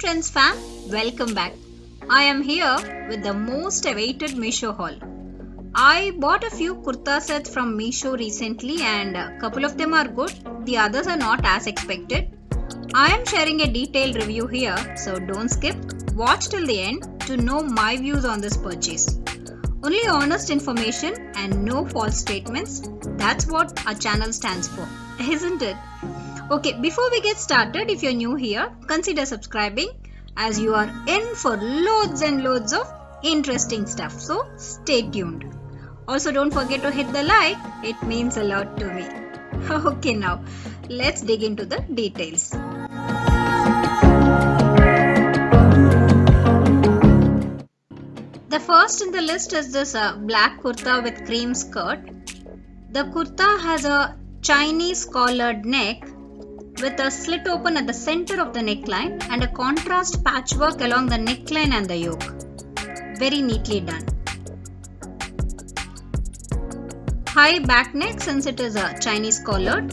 Trends fam, welcome back. I am here with the most awaited Meesho haul. I bought a few kurta sets from Meesho recently and a couple of them are good, the others are not as expected. I am sharing a detailed review here, so don't skip, watch till the end to know my views on this purchase. Only honest information and no false statements, that's what our channel stands for, isn't it? Okay, before we get started, if you're new here, consider subscribing as you are in for loads and loads of interesting stuff. So stay tuned. Also, don't forget to hit the like, it means a lot to me. Okay, now let's dig into the details. The first in the list is this black kurta with cream skirt. The kurta has a Chinese collared neck with a slit open at the center of the neckline and a contrast patchwork along the neckline and the yoke. Very neatly done. High back neck since it is a Chinese collared.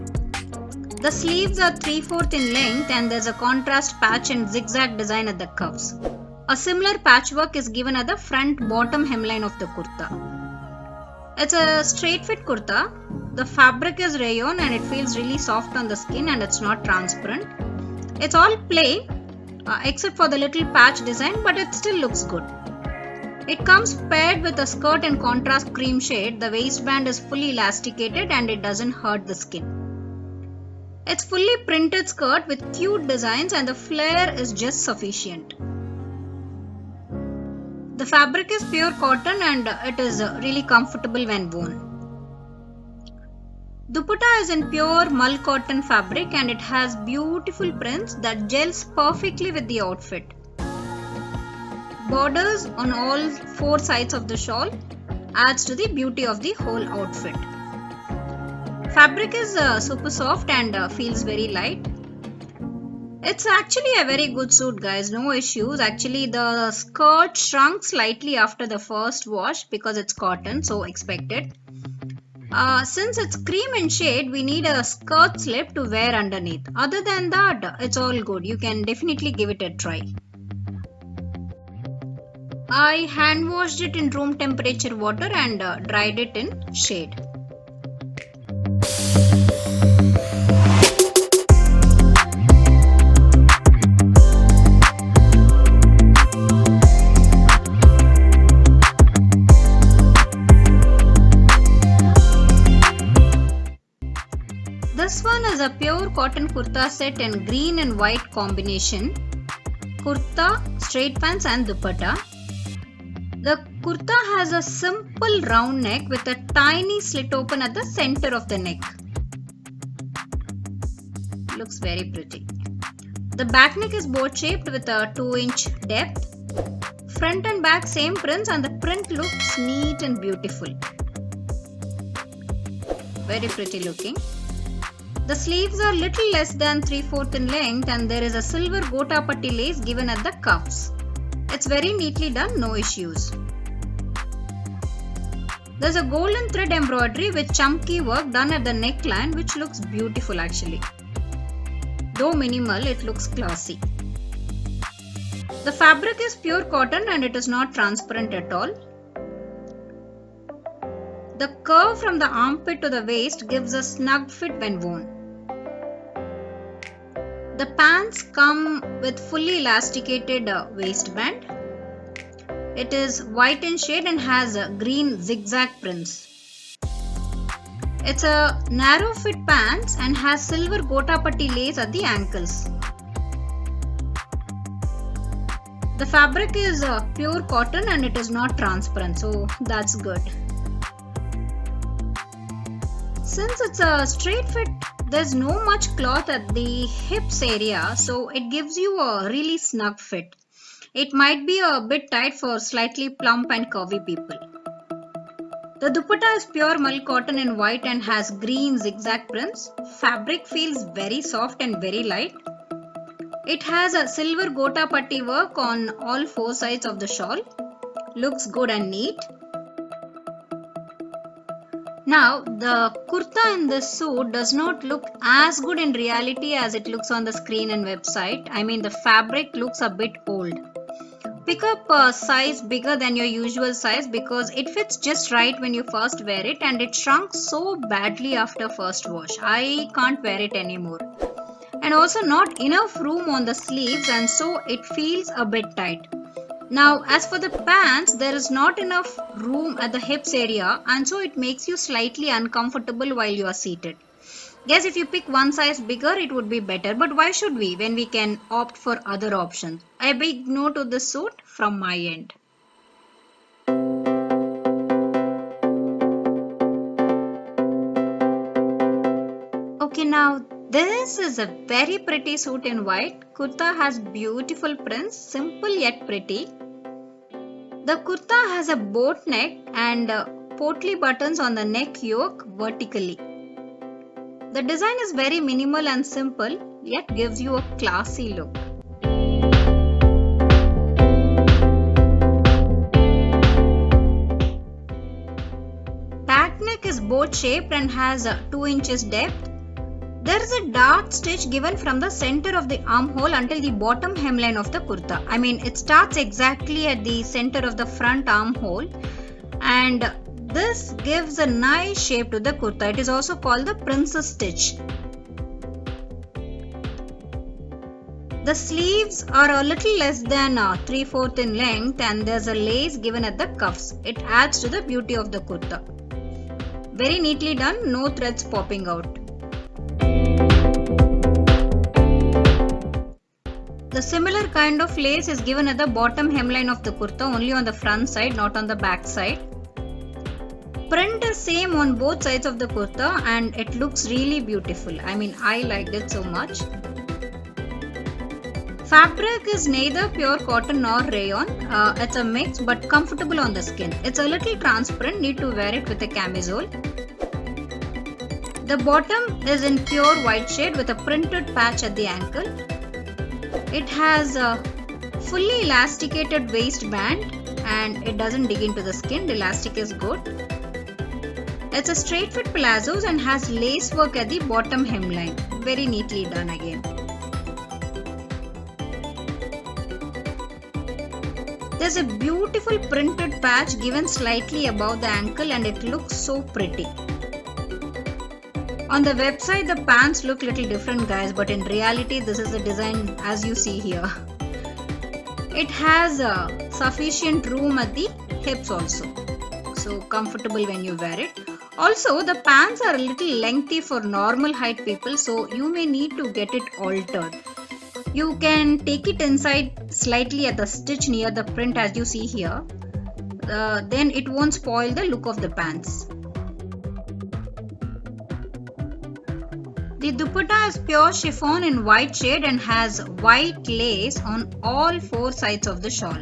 The sleeves are 3/4 in length and there's a contrast patch and zigzag design at the cuffs. A similar patchwork is given at the front bottom hemline of the kurta. It's a straight fit kurta. The fabric is rayon and it feels really soft on the skin and it's not transparent. It's all plain except for the little patch design, but it still looks good. It comes paired with a skirt in contrast cream shade. The waistband is fully elasticated and it doesn't hurt the skin. It's fully printed skirt with cute designs and the flare is just sufficient. The fabric is pure cotton and it is really comfortable when worn. Dupatta is in pure mull cotton fabric and it has beautiful prints that gels perfectly with the outfit. Borders on all four sides of the shawl adds to the beauty of the whole outfit. Fabric is super soft and feels very light. It's actually a very good suit, guys, no issues. Actually, the skirt shrunk slightly after the first wash because it's cotton, so expected. Since it's cream in shade, we need a skirt slip to wear underneath. Other than that, it's all good. You can definitely give it a try. I hand washed it in room temperature water and dried it in shade. This one is a pure cotton kurta set in green and white combination. Kurta, straight pants and dupatta. The kurta has a simple round neck with a tiny slit open at the center of the neck. Looks very pretty. The back neck is boat shaped with a 2-inch depth. Front and back same prints and the print looks neat and beautiful. Very pretty looking. The sleeves are little less than 3/4 in length and there is a silver gotapatti lace given at the cuffs. It's very neatly done, no issues. There's a golden thread embroidery with chunky work done at the neckline which looks beautiful actually. Though minimal, it looks classy. The fabric is pure cotton and it is not transparent at all. The curve from the armpit to the waist gives a snug fit when worn. The pants come with fully elasticated waistband. It is white in shade and has green zigzag prints. It's a narrow fit pants and has silver gotapatti lace at the ankles. The fabric is pure cotton and it is not transparent, so that's good. Since it's a straight fit, there's no much cloth at the hips area, so it gives you a really snug fit. It might be a bit tight for slightly plump and curvy people. The dupatta is pure mull cotton in white and has green zigzag prints. Fabric feels very soft and very light. It has a silver gotapatti work on all four sides of the shawl. Looks good and neat. Now, the kurta in this suit does not look as good in reality as it looks on the screen and website. I mean, the fabric looks a bit old. Pick up a size bigger than your usual size because it fits just right when you first wear it, and it shrunk so badly after first wash. I can't wear it anymore. And also not enough room on the sleeves, and so it feels a bit tight. Now, as for the pants, there is not enough room at the hips area, and so it makes you slightly uncomfortable while you are seated. Yes, if you pick one size bigger, it would be better, but why should we when we can opt for other options? A big no to this suit from my end. Okay, now this is a very pretty suit in white. Kurta has beautiful prints, simple yet pretty. The kurta has a boat neck and portly buttons on the neck yoke vertically. The design is very minimal and simple, yet gives you a classy look. Back neck is boat shaped and has 2 inches depth. There is a dart stitch given from the center of the armhole until the bottom hemline of the kurta. I mean, it starts exactly at the center of the front armhole, and this gives a nice shape to the kurta. It is also called the princess stitch. The sleeves are a little less than 3/4 in length, and there's a lace given at the cuffs. It adds to the beauty of the kurta. Very neatly done, no threads popping out. The similar kind of lace is given at the bottom hemline of the kurta, only on the front side, not on the back side. Print is same on both sides of the kurta and it looks really beautiful. I mean, I liked it so much. Fabric is neither pure cotton nor rayon. It's a mix but comfortable on the skin. It's a little transparent, need to wear it with a camisole. The bottom is in pure white shade with a printed patch at the ankle. It has a fully elasticated waistband and it doesn't dig into the skin. The elastic is good. It's a straight fit palazzos and has lace work at the bottom hemline. Very neatly done again. There's a beautiful printed patch given slightly above the ankle and it looks so pretty. On the website the pants look little different guys, but in reality this is the design as you see here. It has sufficient room at the hips also, so comfortable when you wear it. Also the pants are a little lengthy for normal height people, so you may need to get it altered. You can take it inside slightly at the stitch near the print as you see here. Then it won't spoil the look of the pants. The dupatta is pure chiffon in white shade and has white lace on all 4 sides of the shawl.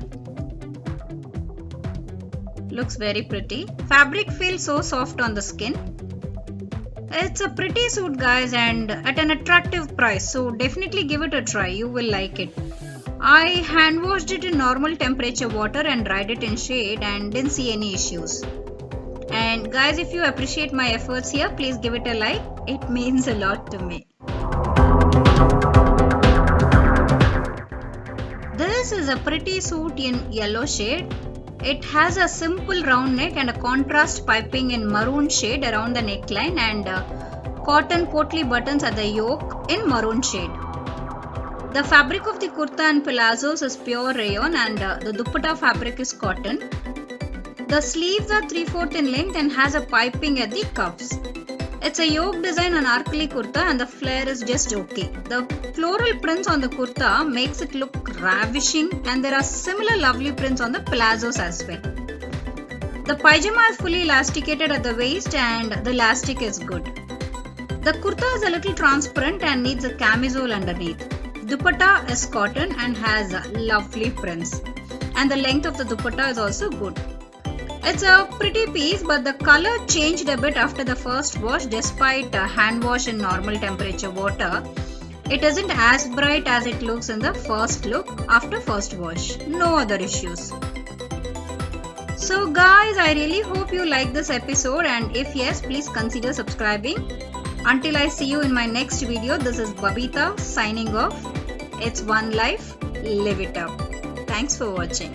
Looks very pretty. Fabric feels so soft on the skin. It's a pretty suit guys and at an attractive price, so definitely give it a try, you will like it. I hand washed it in normal temperature water and dried it in shade and didn't see any issues. And guys, if you appreciate my efforts here, please give it a like. It means a lot to me. This is a pretty suit in yellow shade. It has a simple round neck and a contrast piping in maroon shade around the neckline and cotton portly buttons at the yoke in maroon shade. The fabric of the kurta and palazzos is pure rayon and the dupatta fabric is cotton. The sleeves are 3/4 in length and has a piping at the cuffs. It's a yoke design anarkali kurta and the flare is just okay. The floral prints on the kurta makes it look ravishing and there are similar lovely prints on the palazzos as well. The pajama is fully elasticated at the waist and the elastic is good. The kurta is a little transparent and needs a camisole underneath. Dupatta is cotton and has lovely prints. And the length of the dupatta is also good. It's a pretty piece, but the color changed a bit after the first wash despite hand wash in normal temperature water. It isn't as bright as it looks in the first look after first wash. No other issues. So guys, I really hope you like this episode, and if yes, please consider subscribing. Until I see you in my next video, this is Babita signing off. It's one life, live it up. Thanks for watching.